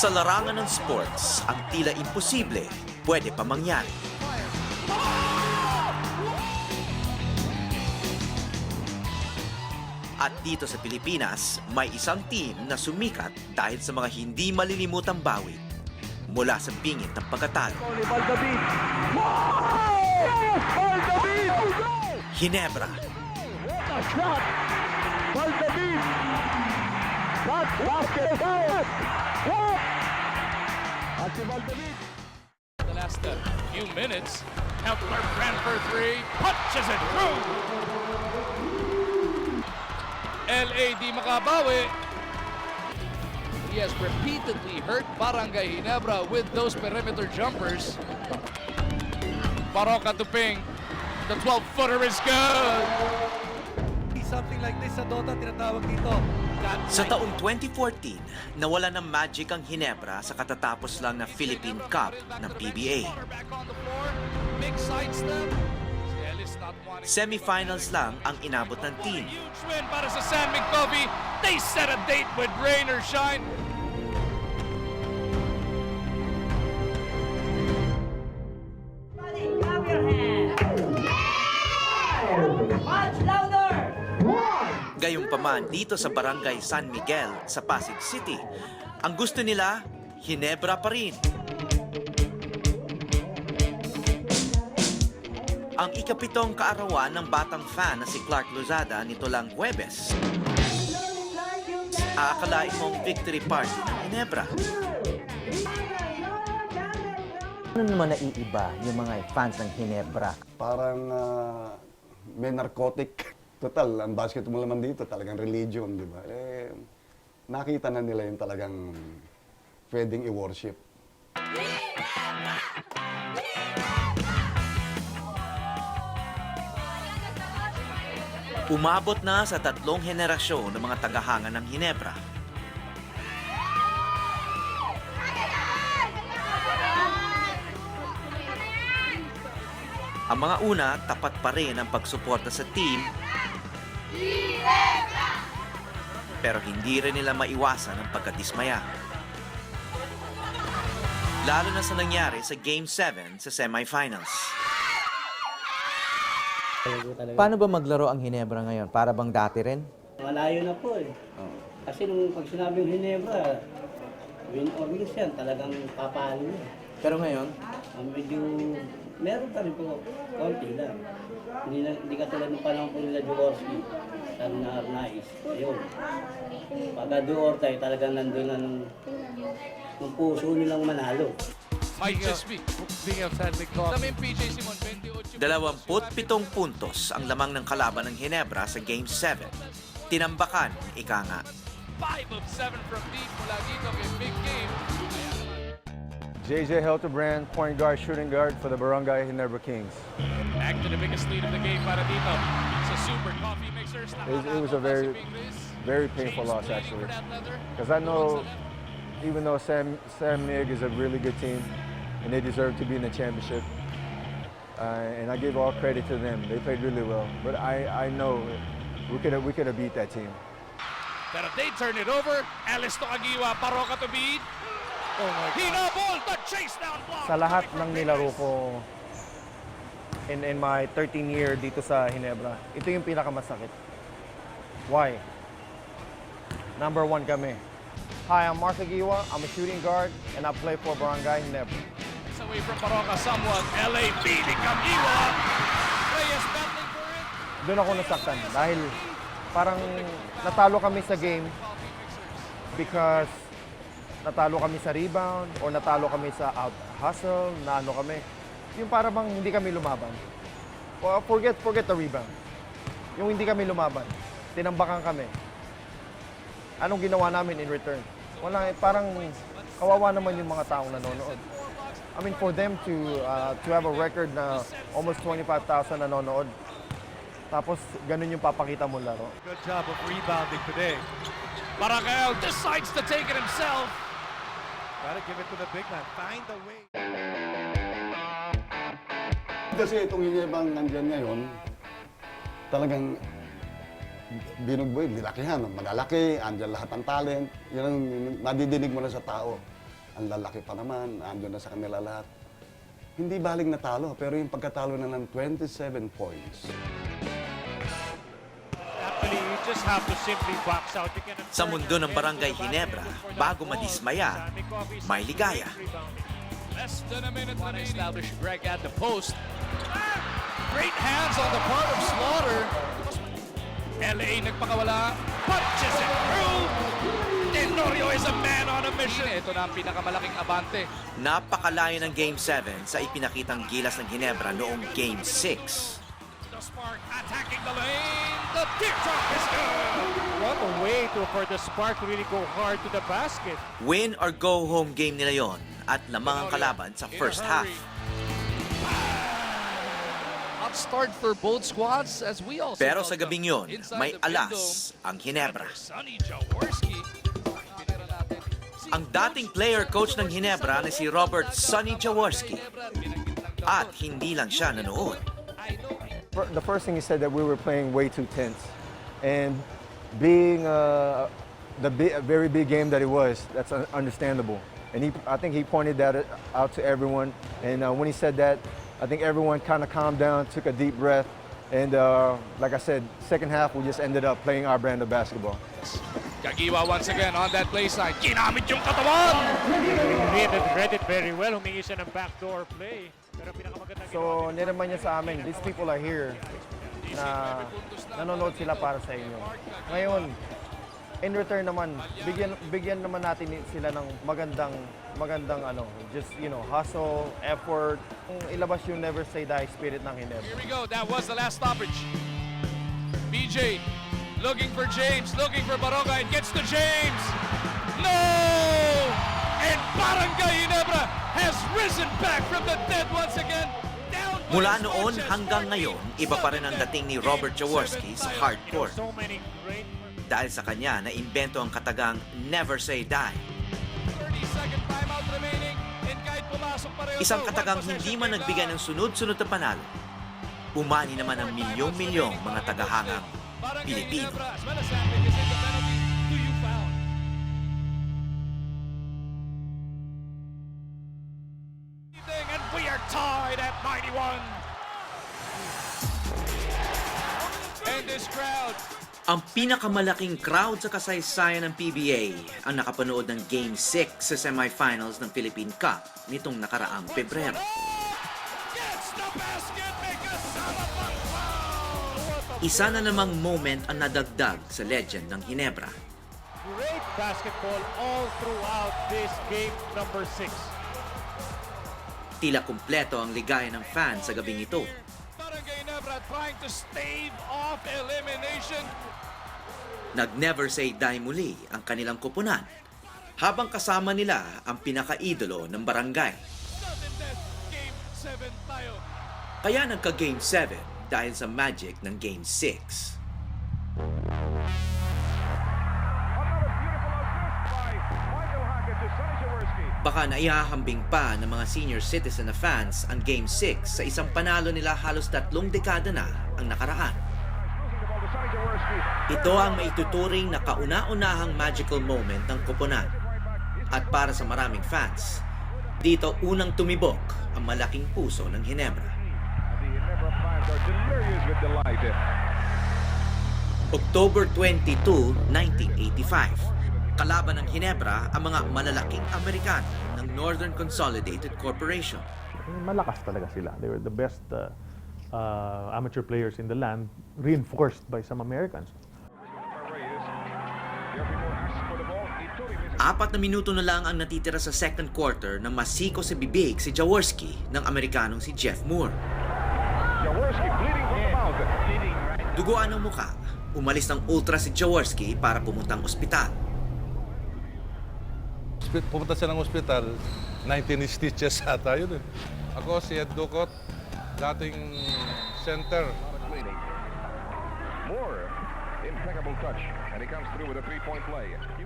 Sa larangan ng sports, ang tila imposible pwede pa mangyari. At dito sa Pilipinas, may isang team na sumikat dahil sa mga hindi malilimutang bawi mula sa bingit ng pagkatalo. Ginebra. The last few minutes, Helpler ran for three, punches it through. LA di makabawi. He has repeatedly hurt Barangay Ginebra with those perimeter jumpers. Baroka Tuping, the 12-footer is good. Something like this sa Dota tinatawag dito. Sa taong 2014, nawala ng magic ang Ginebra sa katatapos lang na Philippine Cup ng PBA. Big sidestep. Semifinals lang ang inabot ng team. Huge win para sa San Miguel. They set a date with rain or shine. Clap your hands. Much louder. Gayunpaman dito sa Barangay San Miguel sa Pasig City, ang gusto nila, Ginebra pa rin. Ang ikapitong kaarawan ng batang fan na si Clark Lozada nito lang Huwebes. Aakalain mong victory party ng Ginebra. Ano naman naiiba yung mga fans ng Ginebra? Parang may narcotic. Total, ang basketball naman dito, talagang religion, di ba? Nakita na nila yung talagang pwedeng i-worship. Umabot na sa 3 henerasyon ng mga tagahanga ng Ginebra. Ang mga una, tapat pa rin ang pagsuporta sa team. Pero hindi rin nila maiwasan ang pagkadismaya. Lalo na sa nangyari sa Game 7 sa semifinals. Paano ba maglaro ang Ginebra ngayon? Para bang dati rin? Malayo na po eh. Kasi nung pag sinabing Ginebra, win or lose yan, talagang papalo na. Pero ngayon, Medyo, meron pa rin po, konti lang. Hindi katulad ng panahon po nila Jaworski, na Arnaiz. Ayun. Pagka do or die, talagang nandun na ng puso nilang manalo. Might just be. Being of San Miguel. Sa main PJ Simon, 28. 27 puntos ang lamang ng kalaban ng Ginebra sa Game 7. Tinambakan, ika nga. 5 of 7 from deep mula dito kay Big Game. JJ Hildebrand, point guard, shooting guard for the Barangay Ginebra Kings. Back to the biggest lead of the game para dito sa Super Coffee Mixers. It was a very painful loss actually, because I know even though Sam Mig is a really good team and they deserve to be in the championship, and I give all credit to them. They played really well, but I know we could have beat that team. Pero they turn it over. Alisto Agiwa, Baroka to beat. Oh my God. Hinabol, the chase down block. Sa lahat ng nilaro ko in my 13 year dito sa Ginebra, ito yung pinakamasakit. Why? Number 1 kami. Hi, I'm Mark Agiwa. I'm a shooting guard and I play for Barangay Ginebra. It's away from Baroka somewhat. LA beating Agiwa. Reyes battling for it. Doon ako nasaktan dahil parang natalo kami sa game because natalo kami sa rebound o natalo kami sa out hustle, na ano kami. Yung para bang hindi kami lumaban. O forget the rebound. Yung hindi kami lumaban. Tinambakan kami. Anong ginawa namin in return? Wala, parang kawawa naman yung mga taong nanonood. I mean, for them to have a record na almost 25,000 nanonood, tapos ganun yung papakita mo laro. Good job of rebounding today. Barangay decides to take it himself. Gotta give it to the big man. Find a way. Kasi itong Ginebang nandyan ngayon, talagang binugboy, nilakihan, malalaki, andyan lahat ng talent. Yan ang nadidinig mo na sa tao. ang lalaki pa naman, andun na sa kanila lahat. Hindi baling natalo, pero yung pagkatalo na ng 27 points. Actually, you just have to simply box out. You cannot Sa mundo ng Barangay Ginebra, bago madismaya, may ligaya. Less than a minute to establish Greg at the post. Great hands on the part of Slaughter. LA nagpakawala. Punches it through. Tenorio is a man on a mission. Ito na ang pinakamalaking abante. Napakalayo ng Game 7 sa ipinakitang gilas ng Ginebra noong Game 6. The Spark attacking the lane. The tip drop is good. What a way for the Spark to really go hard to the basket. Win or go home game nila yon at lamang ang kalaban sa first half. Hot start for both squads as we also Pero sa welcome gabing yon, inside may the Pindome, alas ang Ginebra. Sonny Jaworski. Pinira natin. Ang dating player-coach ng Ginebra na si Robert Sonny Jaworski. At hindi lang siya nanood. The first thing he said that we were playing way too tense. And being a very big game that it was, that's understandable. And I think he pointed that out to everyone. And when he said that, I think everyone kind of calmed down, took a deep breath. And like I said, second half, we just ended up playing our brand of basketball. Kagiwa once again on that play side. Ginamit yung katawan! He read it very well. Humingi siya ng backdoor play. Pero pinakamaganda So, niraman niya sa amin, these people are here na nanonood sila para sa inyo. Ngayon, in return naman, bigyan naman natin sila ng magandang just, hustle, effort. Kung ilabas yung never say die spirit ng Ginebra. Here we go. That was the last stoppage. BJ looking for James, looking for Baronga. It gets to James. No! And Barangay Ginebra has risen back from the dead once again. Down by Mula a noon score hanggang chance. ngayon, iba pa rin ang dating ni Robert Jaworski sa hardcourt. So many great Dahil sa kanya, naimbento ang katagang never say die. 30-second timeout remaining. And kahit pumasok pa rin Isang ito, katagang one hindi possession man big nagbigay down. ng sunod-sunod na panalo. Umani naman ang milyong-milyong mga tagahangang Barangay Pilipino. Ginebra, as well as Sandvik is in the penalty. Do you foul? And we are tied at 91. And this crowd, Ang pinakamalaking crowd sa kasaysayan ng PBA ang nakapanood ng Game 6 sa semifinals ng Philippine Cup nitong nakaraang Pebrero. gets the basket, make a Salapang foul. Isa na namang moment ang nadagdag sa legend ng Ginebra. great basketball all throughout this game number 6. Tila kumpleto ang ligaya ng fans sa gabing ito. Barangay Ginebra trying to stave off elimination. Nag-never say die muli ang kanilang kupunan habang kasama nila ang pinaka-idolo ng barangay. Sudden death, Game 7 tayo. Kaya nagka-Game 7 dahil sa magic ng Game 6. Baka naihahambing pa ng mga senior citizen na fans ang Game 6 sa isang panalo nila halos 3 dekada na ang nakaraan. Ito ang maituturing na kauna-unahang magical moment ng koponan. At para sa maraming fans, dito unang tumibok ang malaking puso ng Ginebra. October 22, 1985. Kalaban ng Ginebra ang mga malalaking Amerikano ng Northern Consolidated Corporation. Malakas talaga sila. They were the best amateur players in the land, reinforced by some Americans. 4 na minuto na lang ang natitira sa second quarter nang masiko sa bibig si Jaworski ng Amerikanong si Jeff Moore. Duguan ng muka, umalis ng ultra si Jaworski para pumuntang ospital. Pumunta siya ng ospital, 19 stitches ata yun eh. Ako si Ed Ducot, dating center.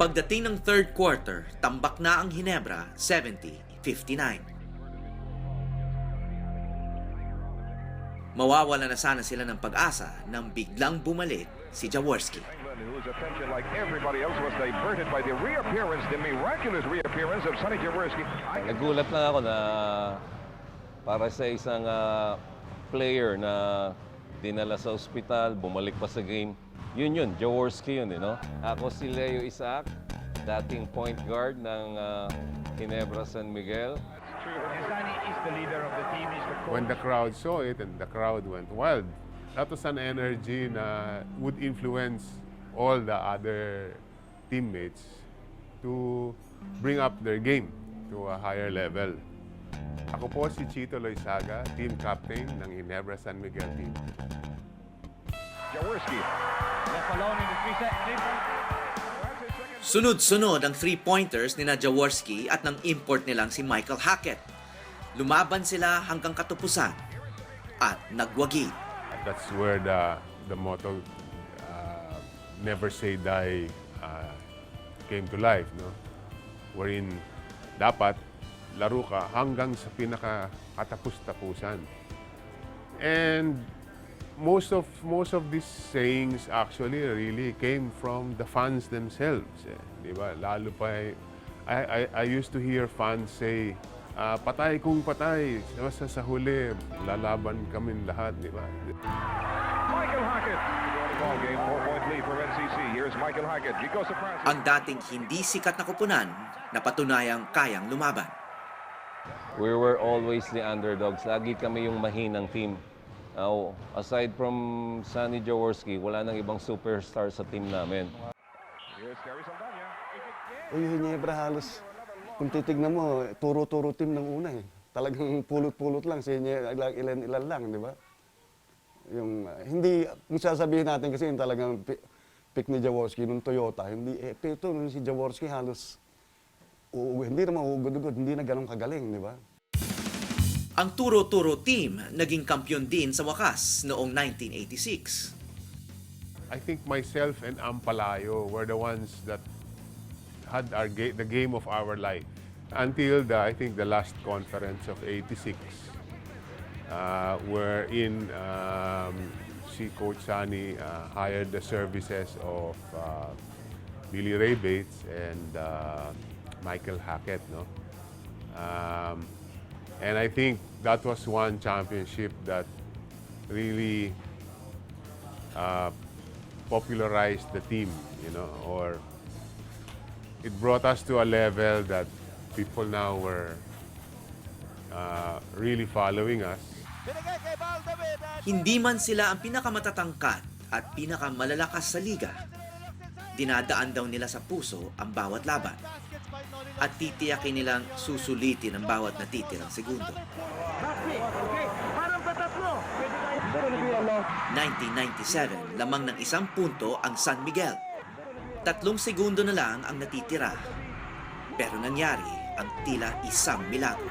Pagdating ng third quarter, tambak na ang Ginebra 70-59. Mawawala na sana sila ng pag-asa nang biglang bumalik si Jaworski. Whose attention, like everybody else, was diverted by the reappearance, the miraculous reappearance of Sonny Jaworski. Nagulat lang ako na para sa isang player na dinala sa ospital, bumalik pa sa game. Yun, Jaworski yun, no? Ako si Leo Isaac, dating point guard ng Ginebra San Miguel. When the crowd saw it and the crowd went wild, that was an energy na would influence all the other teammates to bring up their game to a higher level. Ako po si Chito Loizaga, team captain ng Ginebra San Miguel team. Jaworski. Sunod-sunod ang 3-pointers ni Jaworski at ng import nilang si Michael Hackett. Lumaban sila hanggang katupusan at nagwagi. That's where the motto never say die came to life, no? Wherein dapat laro ka hanggang sa pinaka-katapus-tapusan. And most of these sayings actually really came from the fans themselves, di ba? Lalo pa I used to hear fans say, patay kung patay, basta sa huli lalaban kami lahat, di ba? Michael Hackett. Ball game, 4-point lead for NCC. Here's Michael Hackett. He goes to press. Ang dating hindi sikat na koponan na patunayang kayang lumaban. We were always the underdogs. Lagi kami yung mahinang team. Now, aside from Sonny Jaworski, wala nang ibang superstar sa team namin. Here's Gary Saldana. Ginebra halos, kung titignan mo, turo-turo team ng una eh. Talagang pulot-pulot lang, ilan-ilan lang, di ba? Yung, hindi, kung sasabihin natin kasi yung talagang pick ni Jaworski nung Toyota, hindi, ito nung si Jaworski halos, hindi naman ugod-ugod, hindi na ganun kagaling, di ba? Ang Turo-Turo team naging kampyon din sa wakas noong 1986. I think myself and Ampalayo were the ones that had the game of our life until I think the last conference of 86, wherein si Coach Sonny hired the services of Billy Ray Bates and Michael Hackett, no? And I think that was one championship that really popularized the team, you know, or it brought us to a level that people now were really following us. Hindi man sila ang pinakamatatangkad at pinakamalalakas sa liga, dinadaan daw nila sa puso ang bawat laban at titiyakin nilang susulitin ang bawat natitirang segundo. 1997, lamang ng 1 punto ang San Miguel. 3 segundo na lang ang natitira. Pero nangyari ang tila isang milagro.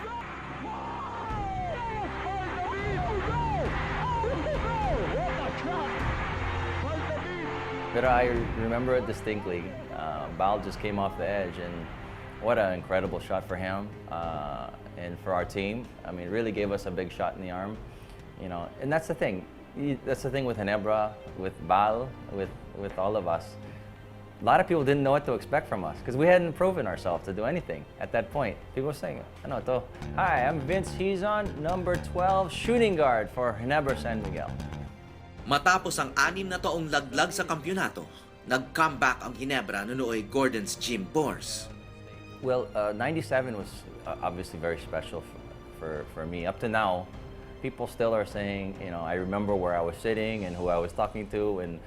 But I remember it distinctly. Bal just came off the edge, and what an incredible shot for him and for our team. I mean, it really gave us a big shot in the arm, you know. And that's the thing. That's the thing with Ginebra, with Bal, with all of us. A lot of people didn't know what to expect from us because we hadn't proven ourselves to do anything at that point. People were saying, "Ano to? Hi, I'm Vince Hizon, number 12 shooting guard for Ginebra San Miguel." Matapos ang 6 na taong laglag sa kampyonato, nag-comeback ang Ginebra nooy Gordon's Jim Bors. Well, 97 was obviously very special for me. Up to now, people still are saying, you know, I remember where I was sitting and who I was talking to and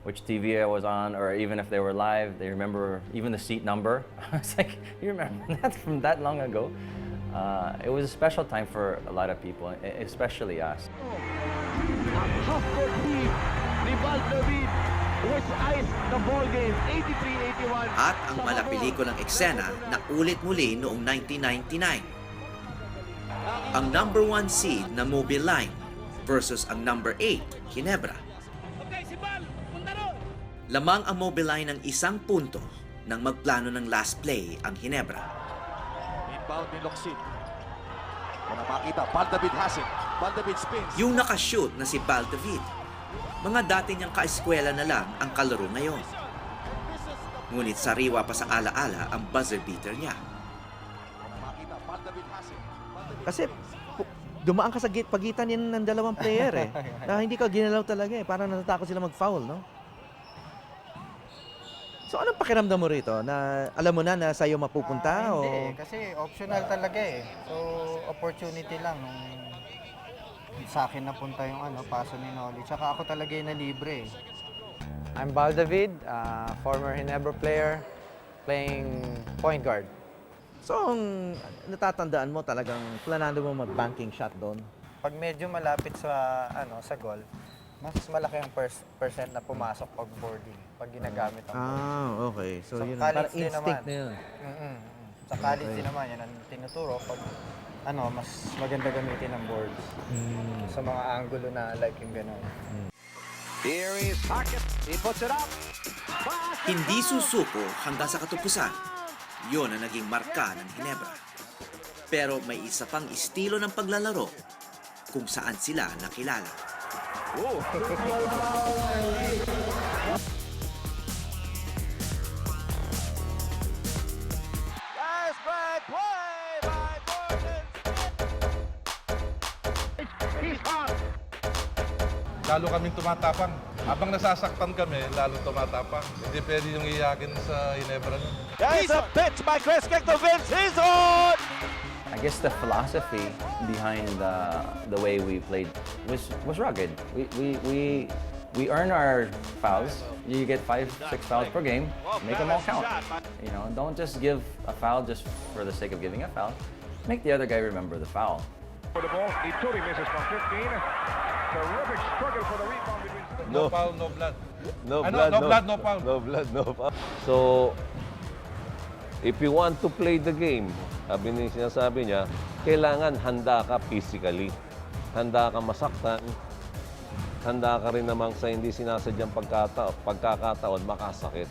which TV I was on, or even if they were live, they remember even the seat number. It's like, you remember that from that long ago? It was a special time for a lot of people, especially us. At ang malapelikulang eksena na ulit muli noong 1999. Ang number 1 seed na Mobile Line versus ang number 8, Ginebra. Lamang ang Mobile Line ng 1 punto nang magplano ng last play ang Ginebra. Inbound ni Locsin. Kung makita, David Hassett. Yung nakashoot na si Baldavid, mga dati niyang kaeskwela na lang ang kalaro ngayon. Ngunit sariwa pa sa alaala ang buzzer beater niya. Kasi dumaan ka sa pagitan yan ng dalawang player na hindi ka ginalaw talaga Parang natatakot sila mag-foul, no? So anong pakiramdam mo rito? Na alam mo na sa'yo mapupunta? Hindi, kasi optional talaga So opportunity lang nung sa akin napunta yung paso ni Noli. Tsaka ako talaga yung nalibre I'm Baldavid, former Ginebra player, playing point guard. So, natatandaan mo talagang planado mo mag-banking shot doon? Pag medyo malapit sa sa goal, mas malaki ang percent na pumasok pag boarding, pag ginagamit ang board. Okay. So yun, college parang din instinct naman. na yun. Sa college din naman, yan ang tinuturo. Pag mas maganda gamitin ang board. Sa mga angulo na like yung gano'n. Here is Hackett. He puts it up. Hindi susuko hanggang sa katupusan. Yun ang naging marka ng Ginebra. Pero may isa pang estilo ng paglalaro kung saan sila nakilala. Last break play by Gordon. He's hot. Lalo kaming tumatapang. Habang nasasaktan kami, lalo tumatapang. Hindi pwede yung iyakin sa Ginebra niya. There's a pitch by Chris to Vince. He's on. I guess the philosophy behind the way we played was rugged. We earn our fouls. You get 5-6 fouls per game. Make them all count. You know, don't just give a foul just for the sake of giving a foul. Make the other guy remember the foul. For the ball, Ituri misses from 15. Terrific struggle for the rebound between. No foul, no blood. No Ano? blood, No blood, no foul. No blood, no foul. So, if you want to play the game, sinasabi niya, kailangan handa ka physically. Handa ka masaktan. Handa ka rin namang sa hindi sinasadyang pagkakataon makasakit.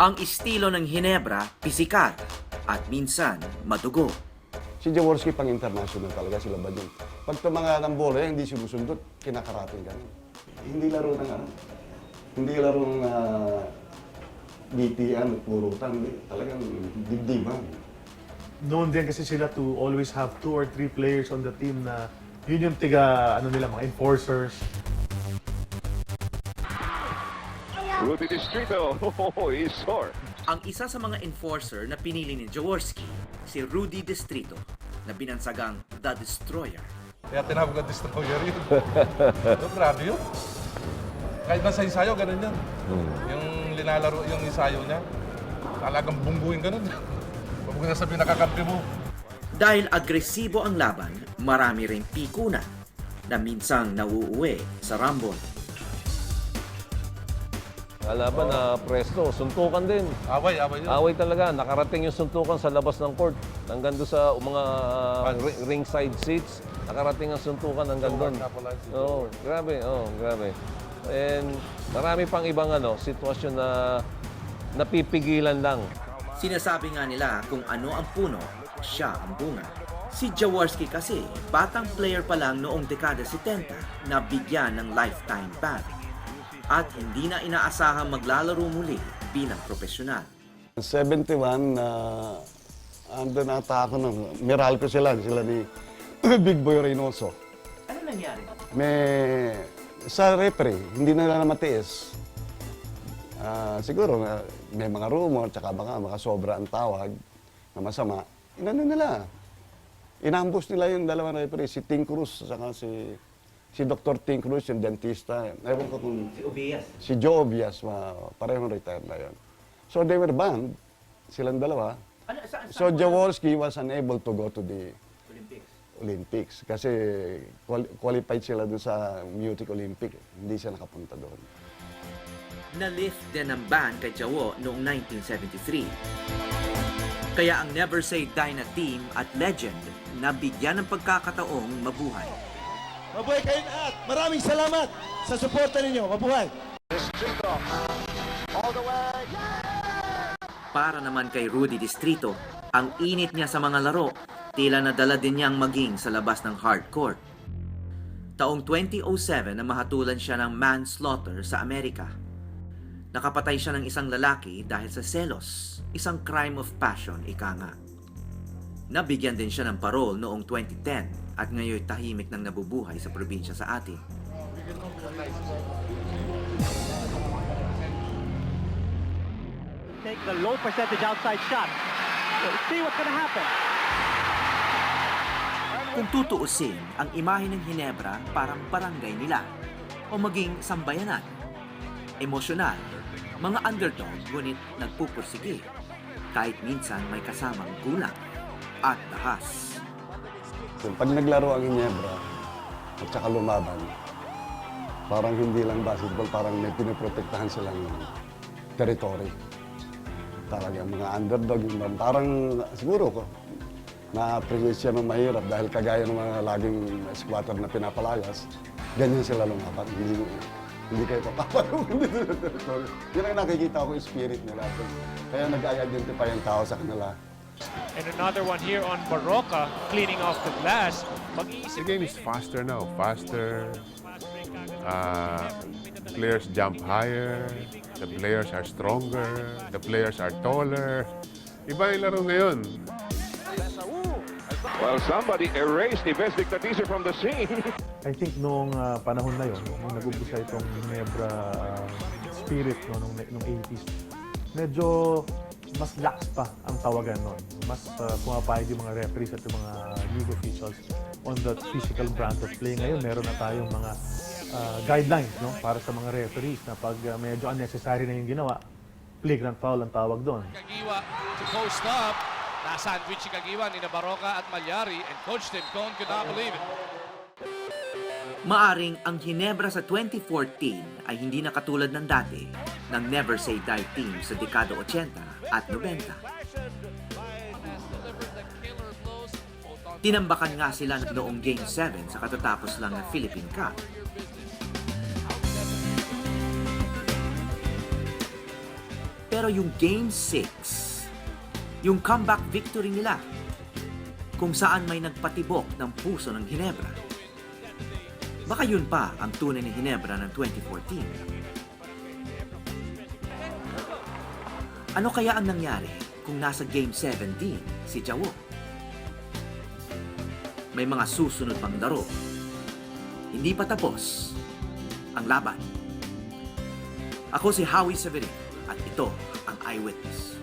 Ang estilo ng Ginebra, pisikal at minsan madugo. Si Jaworski pang international talaga sila ba dun? Pag tumanga ng bola, hindi sinusundot, kinakarating ka. Hindi laro ng hindi laro ng BTN, purutan, talagang dibdiban. Known din kasi sila to always have 2 or 3 players on the team na yun yung mga enforcers. Rudy Distrito. Oh, he's sore. Ang isa sa mga enforcer na pinili ni Jaworski, si Rudy Distrito, na binansagang The Destroyer. Kaya tinawag na destroyer yun. So, grabe yun. Kahit na sa ensayo, ganun yan. Yung linalaro, yung ensayo niya, talagang bungguin ganun. Huwag na sa pinakakampi mo. Dahil agresibo ang laban, marami ring pikuna na minsang nauuwi sa rumble. Kalaban na presto, suntukan din. Away yun. Away talaga. Nakarating yung suntukan sa labas ng court. Hanggang doon sa mga ringside seats. Nakarating ang suntukan hanggang doon. Oo, grabe. Grabe. And marami pang ibang sitwasyon na napipigilan lang. Sinasabi nga nila kung ano ang puno, siya ang bunga. Si Jaworski kasi, batang player pa lang noong dekada 70 na bigyan ng lifetime ban. At hindi na inaasahang maglalaro muli bilang profesional. 71, andun ata ako ng Meralco sila ni Big Boy Reynoso. Ano nangyari? Sa referee, hindi na matiis. Siguro may mga rumor, tsaka baka sobra ang tawag na masama. Inano nila. Inambus nila yung dalawang referee, si Ting Cruz, saka si Dr. Ting Cruz, yung dentista. Ewan ko kung... Si Obias. Si Joe Obias, parehong retired na yun. So they were banned, silang dalawa. So Jaworski was unable to go to the Olympics kasi qualified sila doon sa Music Olympic. Hindi siya nakapunta doon. Na-lift din ang ban kay Jawo noong 1973. Kaya ang Never Say Die na team at legend na bigyan ng pagkakataong mabuhay. Mabuhay kayo lahat. Maraming salamat sa suporta ninyo. Mabuhay. Para naman kay Rudy Distrito, ang init niya sa mga laro, tila nadala din niyang maging sa labas ng hardcourt. Taong 2007 na mahatulan siya ng manslaughter sa Amerika. Nakapatay siya ng isang lalaki dahil sa selos, isang crime of passion, ika nga. Nabigyan din siya ng parole noong 2010 at ngayon tahimik nang nabubuhay sa probinsya sa atin. Take the low percentage outside shot. Let's see what's gonna happen. Kung tutuusin, ang imahe ng Ginebra parang barangay nila o maging sambayanan. Emosyonal, mga underdog ngunit nagpupursige kahit minsan may kasamang gulang at dahas. So, pag naglaro ang Ginebra at saka lumaban, parang hindi lang basketball, parang may pinoprotektahan silang territory. Talagang mga underdog, parang siguro ko, na-appreciate siya ng mahirap dahil kagaya ng mga laging squatter na pinapalayas, ganyan sila lumaban. Hindi kayo papapalong dito sa territory. Yun ang nakikita ko yung spirit nila. Kaya nag-identify ang tao sa kanila. And another one here on Baroka, cleaning off the glass. The game is faster now, faster. Players jump higher. The players are stronger. The players are taller. Iba yung laro ngayon. Well, somebody erased Ives Dictatizer from the scene. I think noong panahon na yon, nung nag-umpisa itong Ginebra spirit nung 80s, medyo mas lax pa ang tawagan noon. Mas pumapayag yung mga referees at yung mga league officials on the physical brand of play. Ngayon, meron na tayong mga guidelines, no, para sa mga referees na pag medyo unnecessary na yung ginawa, flagrant foul ang tawag doon. Kagiwa to post up. Na-sandwich si Kagiwa ni Baroka at Malyari, and Coach Tim Cone could not believe it. Maaring ang Ginebra sa 2014 ay hindi na katulad ng dati ng Never Say Die team sa dekada 80 at 90. Tinambakan nga sila noong Game 7 sa katatapos lang ng Philippine Cup. Pero yung Game 6, yung comeback victory nila, kung saan may nagpatibok ng puso ng Ginebra. Baka yun pa ang tunay ni Ginebra ng 2014. Ano kaya ang nangyari kung nasa Game 17 si Jawo? May mga susunod pang laro. Hindi pa tapos ang laban. Ako si Howie Severin at ito ang Eyewitness.